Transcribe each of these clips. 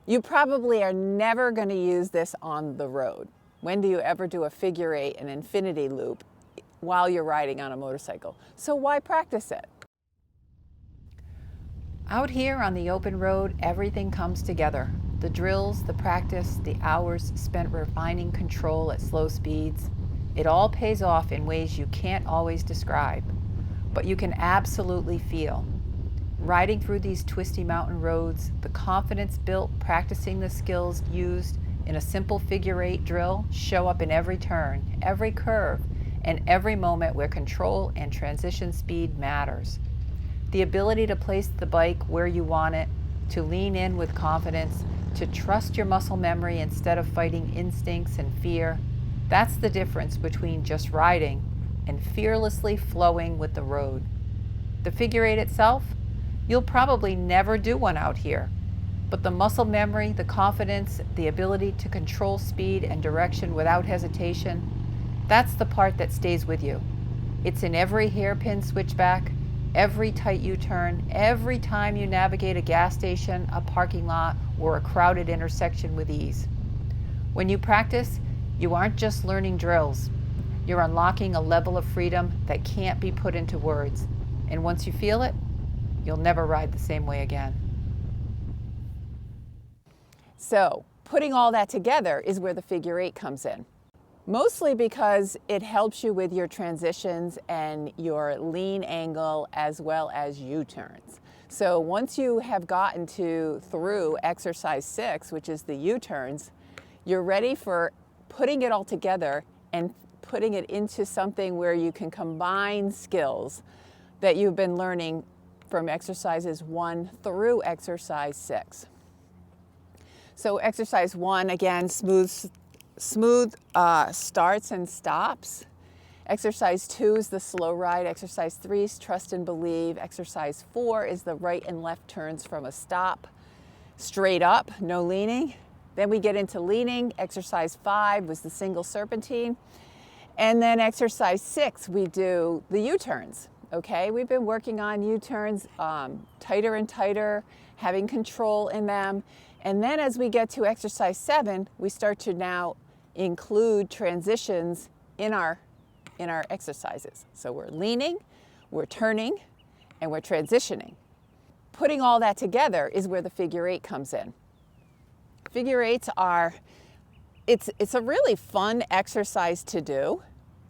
You probably are never going to use this on the road. When do you ever do a figure eight, an infinity loop, while you're riding on a motorcycle? So why practice it? Out here on the open road, everything comes together. The drills, the practice, the hours spent refining control at slow speeds. It all pays off in ways you can't always describe, but you can absolutely feel. Riding through these twisty mountain roads, the confidence built practicing the skills used in a simple figure eight drill show up in every turn, every curve, and every moment where control and transition speed matters. The ability to place the bike where you want it, to lean in with confidence, to trust your muscle memory instead of fighting instincts and fear, that's the difference between just riding and fearlessly flowing with the road. The figure eight itself, you'll probably never do one out here, but the muscle memory, the confidence, the ability to control speed and direction without hesitation, that's the part that stays with you. It's in every hairpin switchback, every tight U-turn, every time you navigate a gas station, a parking lot, or a crowded intersection with ease. When you practice, you aren't just learning drills. You're unlocking a level of freedom that can't be put into words. And once you feel it, you'll never ride the same way again. So, putting all that together is where the figure eight comes in. Mostly because it helps you with your transitions and your lean angle as well as U-turns. So once you have gotten through exercise 6, which is the U-turns, you're ready for putting it all together and putting it into something where you can combine skills that you've been learning from exercises 1 through exercise 6. So exercise 1, again, smooth starts and stops. Exercise 2 is the slow ride. Exercise 3 is trust and believe. Exercise 4 is the right and left turns from a stop. Straight up, no leaning. Then we get into leaning. Exercise 5 was the single serpentine. And then exercise 6, we do the U-turns. Okay, we've been working on U-turns, tighter and tighter, having control in them. And then as we get to exercise 7, we start to now include transitions in our exercises. So we're leaning, we're turning, and we're transitioning. Putting all that together is where the figure eight comes in. Figure eights it's a really fun exercise to do.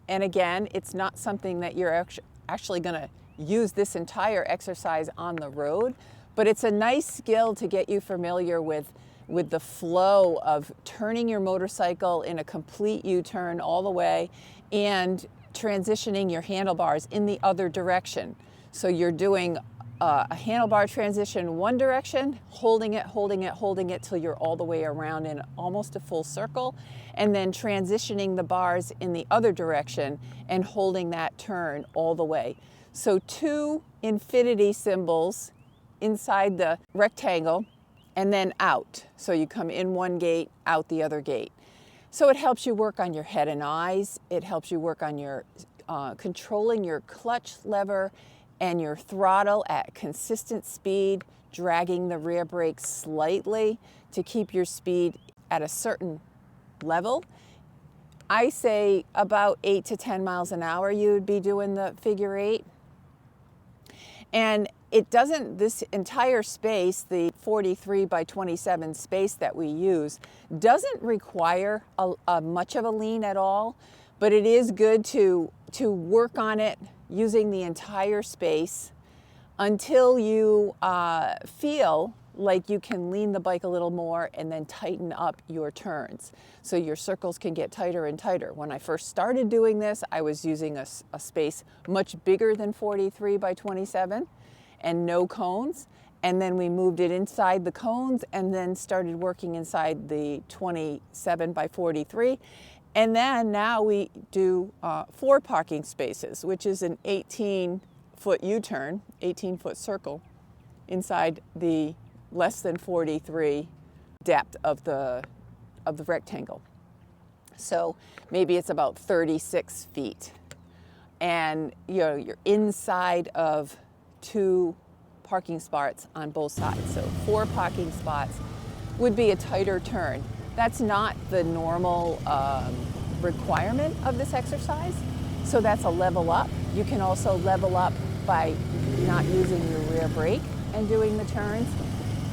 And again, it's not something that you're actually going to use this entire exercise on the road, but it's a nice skill to get you familiar with the flow of turning your motorcycle in a complete U-turn all the way and transitioning your handlebars in the other direction. So you're doing a handlebar transition one direction, holding it till you're all the way around in almost a full circle, and then transitioning the bars in the other direction and holding that turn all the way. So 2 infinity symbols inside the rectangle and then out. So you come in one gate, out the other gate. So it helps you work on your head and eyes. It helps you work on your controlling your clutch lever and your throttle at consistent speed, dragging the rear brake slightly to keep your speed at a certain level. I say about 8 to 10 miles an hour you would be doing the figure eight. And this entire space, the 43 by 27 space that we use, doesn't require much of a lean at all, but it is good to work on it using the entire space until you feel like you can lean the bike a little more and then tighten up your turns so your circles can get tighter and tighter. When I first started doing this, I was using a space much bigger than 43 by 27 and no cones. And then we moved it inside the cones and then started working inside the 27 by 43. And then now we do 4 parking spaces, which is an 18-foot U-turn, 18-foot circle inside the less than 43 depth of the rectangle. So maybe it's about 36 feet. And you're inside of 2 parking spots on both sides. So 4 parking spots would be a tighter turn. That's not the normal requirement of this exercise. So that's a level up. You can also level up by not using your rear brake and doing the turns.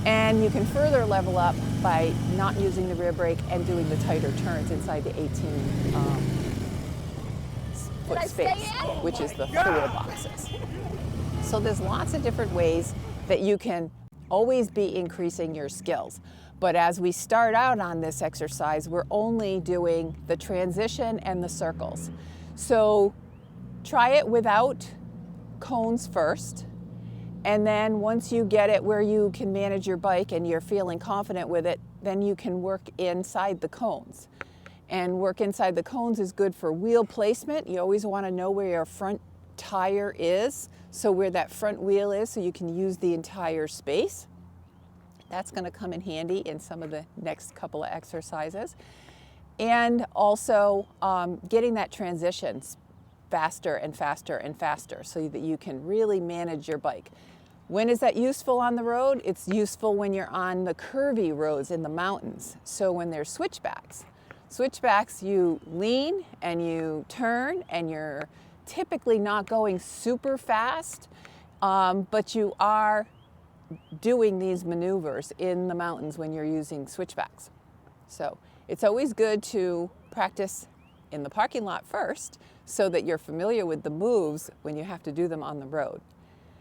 And you can further level up by not using the rear brake and doing the tighter turns inside the 18-foot space, which is the 4 boxes. So there's lots of different ways that you can always be increasing your skills. But as we start out on this exercise, we're only doing the transition and the circles. So try it without cones first. And then once you get it where you can manage your bike and you're feeling confident with it, then you can work inside the cones. And work inside the cones is good for wheel placement. You always want to know where your front tire is, so where that front wheel is, so you can use the entire space. That's going to come in handy in some of the next couple of exercises. And also getting that transition faster and faster and faster so that you can really manage your bike. When is that useful on the road? It's useful when you're on the curvy roads in the mountains. So when there's switchbacks. Switchbacks, you lean and you turn, and you're typically not going super fast, but you are doing these maneuvers in the mountains when you're using switchbacks. So it's always good to practice in the parking lot first so that you're familiar with the moves when you have to do them on the road.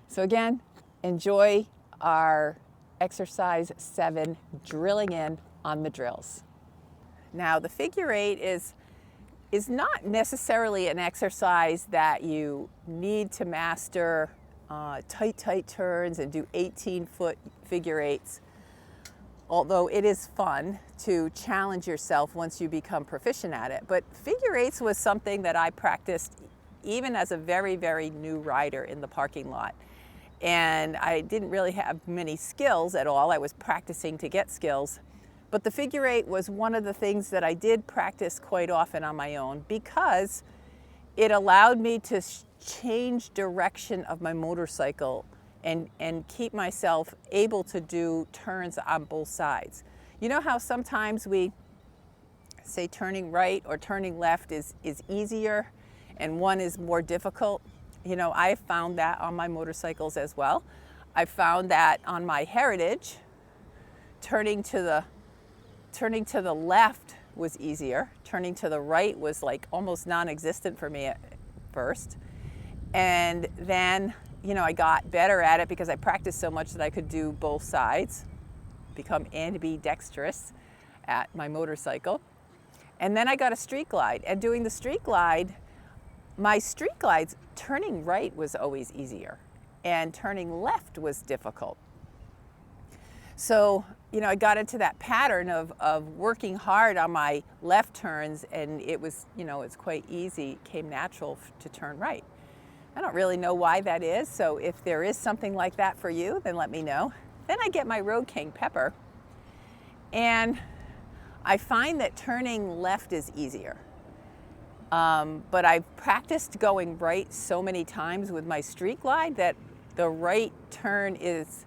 So again, enjoy our exercise 7, drilling in on the drills. Now the figure 8 is not necessarily an exercise that you need to master tight turns and do 18-foot figure 8s, although it is fun to challenge yourself once you become proficient at it. But figure 8s was something that I practiced even as a very, very new rider in the parking lot. And I didn't really have many skills at all. I was practicing to get skills. But the figure 8 was one of the things that I did practice quite often on my own because it allowed me to change direction of my motorcycle and keep myself able to do turns on both sides. You know how sometimes we say turning right or turning left is easier and one is more difficult? You know, I found that on my motorcycles as well. I found that on my Heritage, turning to the left was easier. Turning to the right was like almost non-existent for me at first. And then, you know, I got better at it because I practiced so much that I could do both sides, become ambidextrous at my motorcycle. And then I got a street glide. And doing the street glide, my street glides, turning right was always easier and turning left was difficult. So, you know, I got into that pattern of working hard on my left turns, and it was, you know, it's quite easy, came natural to turn right. I don't really know why that is, so if there is something like that for you, then let me know. Then I get my Road King Pepper, and I find that turning left is easier. But I've practiced going right so many times with my street glide that the right turn is,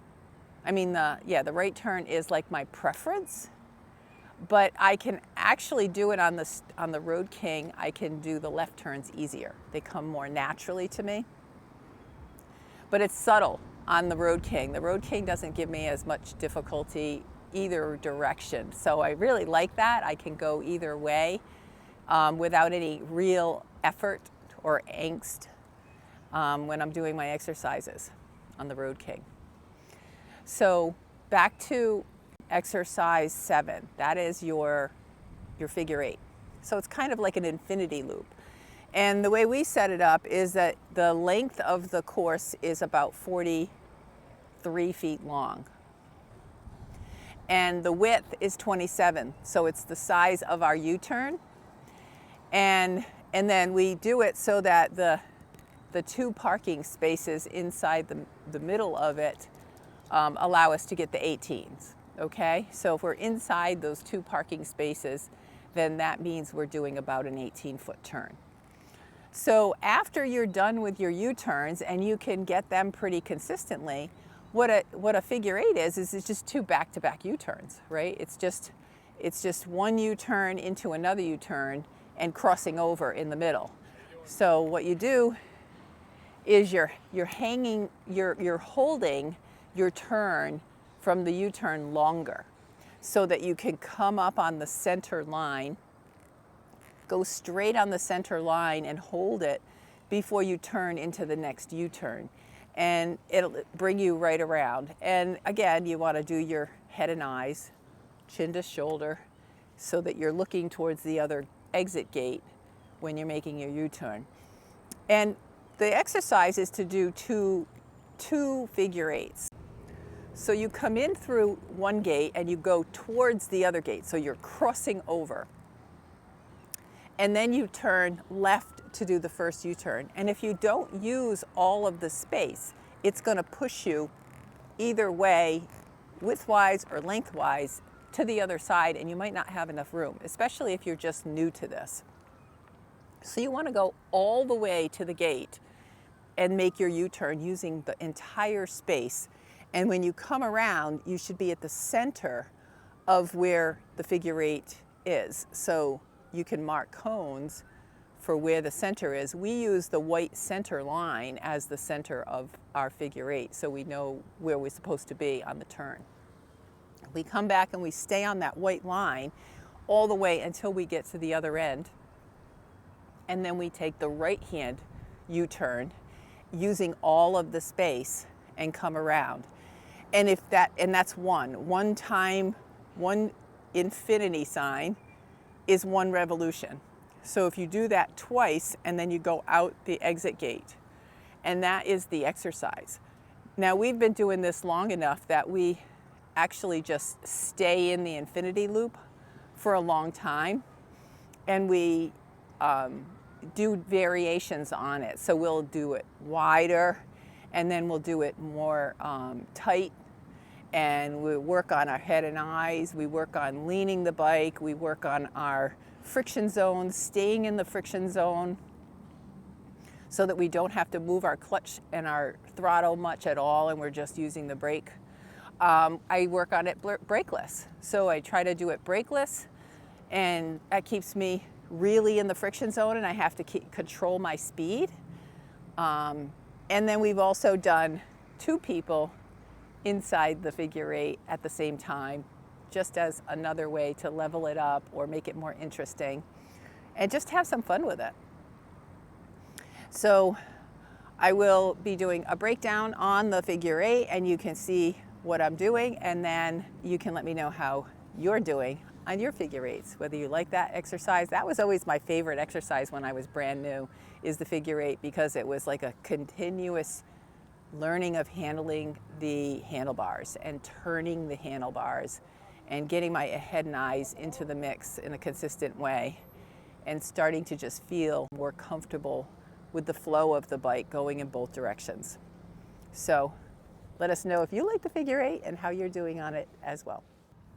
the right turn is like my preference. But I can actually do it on the Road King. I can do the left turns easier. They come more naturally to me. But it's subtle on the Road King. The Road King doesn't give me as much difficulty either direction. So I really like that. I can go either way without any real effort or angst when I'm doing my exercises on the Road King. So back to exercise 7. That is your figure 8. So it's kind of like an infinity loop. And the way we set it up is that the length of the course is about 43 feet long. And the width is 27. So it's the size of our U-turn. And then we do it so that the 2 parking spaces inside the middle of it allow us to get the 18s. Okay, so if we're inside those 2 parking spaces, then that means we're doing about an 18-foot turn. So after you're done with your U-turns and you can get them pretty consistently, what a figure eight is it's just two back-to-back U-turns, right? It's just one U-turn into another U-turn and crossing over in the middle. So what you do is you're holding your turn from the U-turn longer so that you can come up on the center line, go straight on the center line and hold it before you turn into the next U-turn. And it'll bring you right around. And again, you want to do your head and eyes, chin to shoulder, so that you're looking towards the other exit gate when you're making your U-turn. And the exercise is to do two figure eights. So you come in through one gate and you go towards the other gate. So you're crossing over. And then you turn left to do the first U-turn. And if you don't use all of the space, it's going to push you either way, widthwise or lengthwise, to the other side, and you might not have enough room, especially if you're just new to this. So you want to go all the way to the gate and make your U-turn using the entire space. And when you come around, you should be at the center of where the figure eight is. So you can mark cones for where the center is. We use the white center line as the center of our figure eight, so we know where we're supposed to be on the turn. We come back and we stay on that white line all the way until we get to the other end. And then we take the right hand U-turn using all of the space and come around. And that's one time, one infinity sign is one revolution. So if you do that twice and then you go out the exit gate, and that is the exercise. Now we've been doing this long enough that we actually just stay in the infinity loop for a long time, and we do variations on it. So we'll do it wider, and then we'll do it more tight, and we work on our head and eyes, we work on leaning the bike, we work on our friction zone, staying in the friction zone so that we don't have to move our clutch and our throttle much at all, and we're just using the brake. I work on it brakeless. So I try to do it brakeless, and that keeps me really in the friction zone, and I have to control my speed. And then we've also done two people inside the figure eight at the same time, just as another way to level it up or make it more interesting and just have some fun with it. So I will be doing a breakdown on the figure eight, and you can see what I'm doing, and then you can let me know how you're doing on your figure eights, whether you like that exercise. That was always my favorite exercise when I was brand new, is the figure eight, because it was like a continuous learning of handling the handlebars and turning the handlebars and getting my head and eyes into the mix in a consistent way and starting to just feel more comfortable with the flow of the bike going in both directions. So let us know if you like the figure eight and how you're doing on it as well.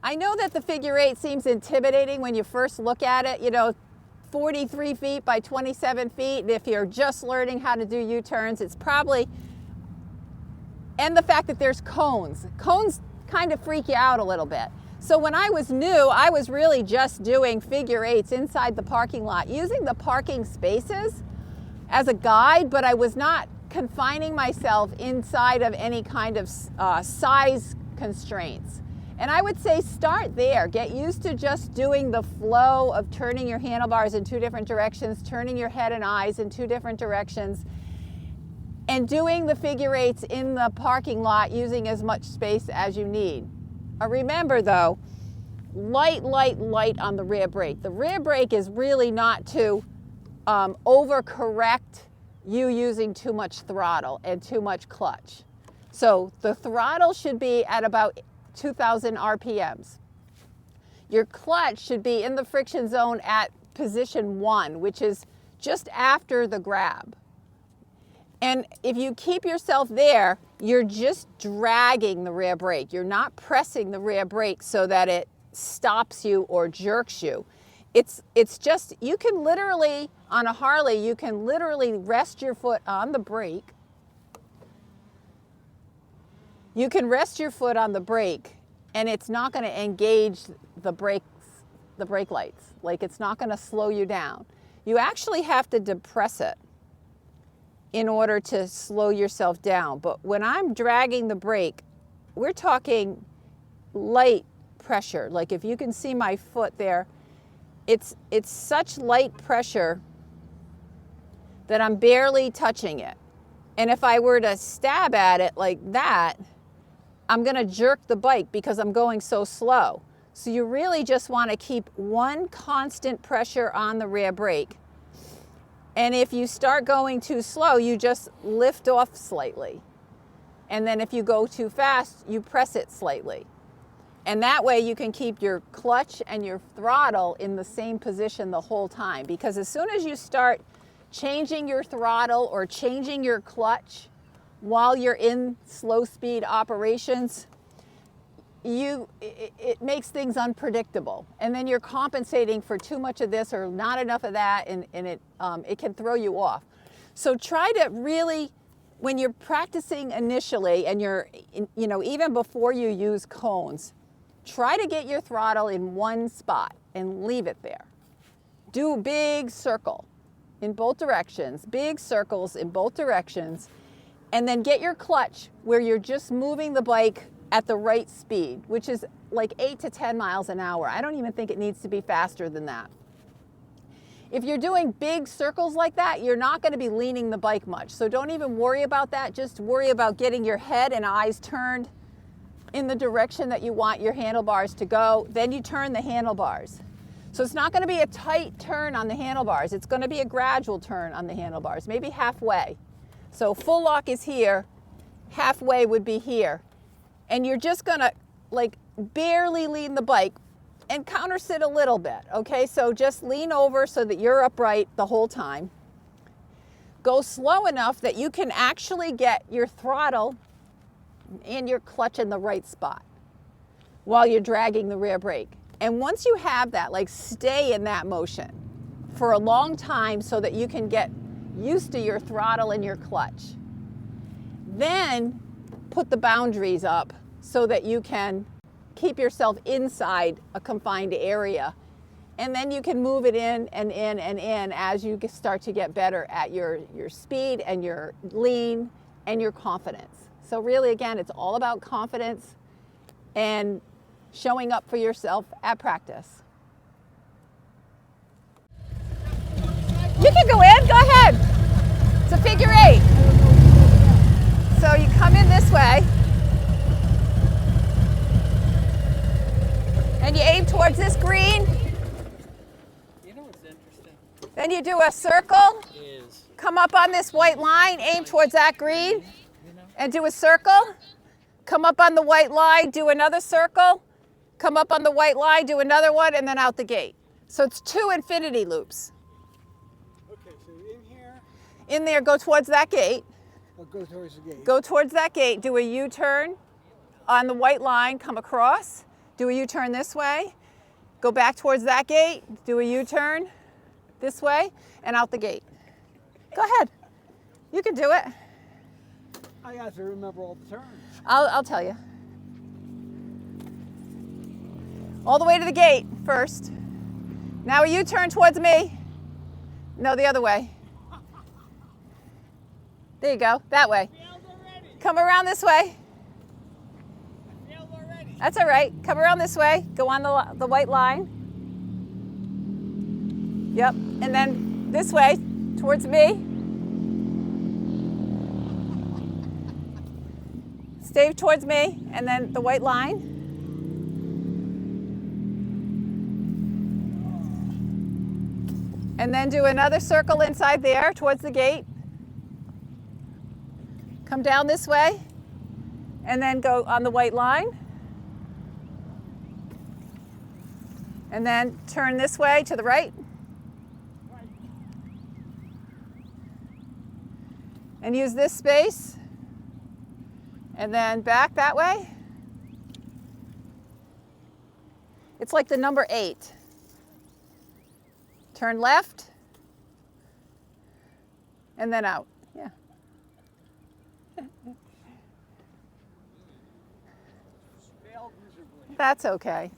I know that the figure eight seems intimidating when you first look at it, 43 feet by 27 feet. And if you're just learning how to do U-turns, it's probably, and the fact that there's cones kind of freak you out a little bit. So when I was new, I was really just doing figure eights inside the parking lot, using the parking spaces as a guide, but I was not confining myself inside of any kind of size constraints. And I would say start there. Get used to just doing the flow of turning your handlebars in two different directions, turning your head and eyes in two different directions, and doing the figure eights in the parking lot using as much space as you need. Remember though, light on the rear brake. The rear brake is really not to overcorrect you using too much throttle and too much clutch. So the throttle should be at about 2,000 RPMs. Your clutch should be in the friction zone at position 1, which is just after the grab. And if you keep yourself there, you're just dragging the rear brake. You're not pressing the rear brake so that it stops you or jerks you. It's just, you can literally, on a Harley, you can literally rest your foot on the brake. You can rest your foot on the brake and it's not going to engage the brake lights. Like, it's not going to slow you down. You actually have to depress it in order to slow yourself down. But when I'm dragging the brake, we're talking light pressure. Like, if you can see my foot there, it's such light pressure that I'm barely touching it. And if I were to stab at it like that, I'm going to jerk the bike because I'm going so slow. So you really just want to keep one constant pressure on the rear brake. And if you start going too slow, you just lift off slightly. And then if you go too fast, you press it slightly. And that way you can keep your clutch and your throttle in the same position the whole time. Because as soon as you start changing your throttle or changing your clutch while you're in slow speed operations, it makes things unpredictable, and then you're compensating for too much of this or not enough of that, and it can throw you off. So try to really, when you're practicing initially, and even before you use cones, try to get your throttle in one spot and leave it there. Do a big circle in both directions, big circles in both directions, and then get your clutch where you're just moving the bike at the right speed, which is like 8 to 10 miles an hour. I don't even think it needs to be faster than that. If you're doing big circles like that, you're not going to be leaning the bike much. So don't even worry about that. Just worry about getting your head and eyes turned in the direction that you want your handlebars to go. Then you turn the handlebars. So it's not going to be a tight turn on the handlebars. It's going to be a gradual turn on the handlebars, maybe halfway. So full lock is here, halfway would be here. And you're just gonna like barely lean the bike and counter sit a little bit, okay? So just lean over so that you're upright the whole time. Go slow enough that you can actually get your throttle and your clutch in the right spot while you're dragging the rear brake. And once you have that, like, stay in that motion for a long time so that you can get used to your throttle and your clutch. Then put the boundaries up so that you can keep yourself inside a confined area. And then you can move it in and in and in as you start to get better at your speed and your lean and your confidence. So really, again, it's all about confidence and showing up for yourself at practice. You can go in, go ahead. It's a figure 8. So you come in this way and you aim towards this green. You know what's interesting? Then you do a circle, Is come up on this white line, aim towards that green, and do a circle. Come up on the white line, do another circle. Come up on the white line, do another one, and then out the gate. So it's 2 infinity loops. okay, so in here, In there, go towards that gate. I'll go towards the gate. Go towards that gate, do a U-turn on the white line, come across, do a U-turn this way, go back towards that gate, do a U-turn this way, and out the gate. Go ahead. You can do it. I have to remember all the turns. I'll tell you. All the way to the gate first. Now a U-turn towards me. No, the other way. There you go, that way. Come around this way. That's all right. Come around this way. Go on the white line. Yep, and then this way towards me. Stay towards me, and then the white line. And then do another circle inside there towards the gate. Come down this way, and then go on the white line. And then turn this way to the right. And use this space. And then back that way. It's like the number 8. Turn left. And then out. Yeah. That's okay.